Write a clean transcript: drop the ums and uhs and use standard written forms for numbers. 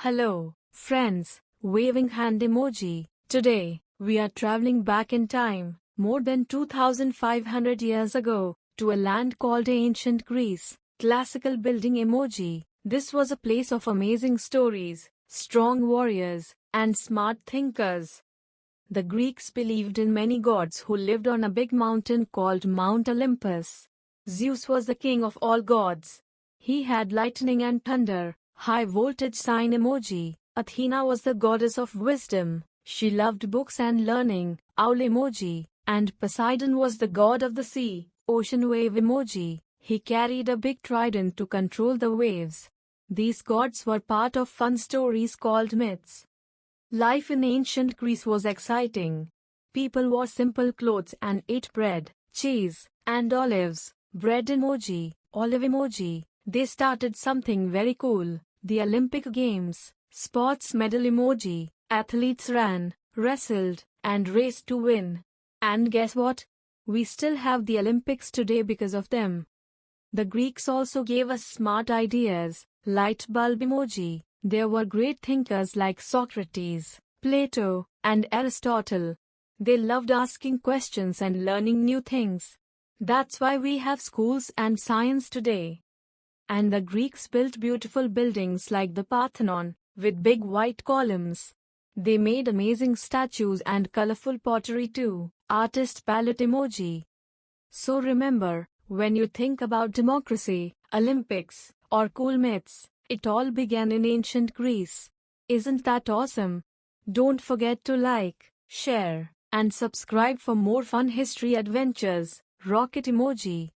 Hello, friends, waving hand emoji. Today, we are traveling back in time, more than 2500 years ago, to a land called ancient Greece. Classical building emoji. This was a place of amazing stories, strong warriors, and smart thinkers. The Greeks believed in many gods who lived on a big mountain called Mount Olympus. Zeus was the king of all gods. He had lightning and thunder. High voltage sign emoji. Athena was the goddess of wisdom. She loved books and learning. Owl emoji. And Poseidon was the god of the sea. Ocean wave emoji. He carried a big trident to control the waves. These gods were part of fun stories called myths. Life in ancient Greece was exciting. People wore simple clothes and ate bread, cheese, and olives. Bread emoji. Olive emoji. They started something very cool. The Olympic Games. Sports medal emoji. Athletes ran, wrestled, and raced to win. And guess what? We still have the Olympics today because of them. The Greeks also gave us smart ideas. Light bulb emoji. There were great thinkers like Socrates, Plato, and Aristotle. They loved asking questions and learning new things. That's why we have schools and science today. And the Greeks built beautiful buildings like the Parthenon, with big white columns. They made amazing statues and colorful pottery too. Artist palette emoji. So remember, when you think about democracy, Olympics, or cool myths, it all began in ancient Greece. Isn't that awesome? Don't forget to like, share, and subscribe for more fun history adventures. Rocket emoji.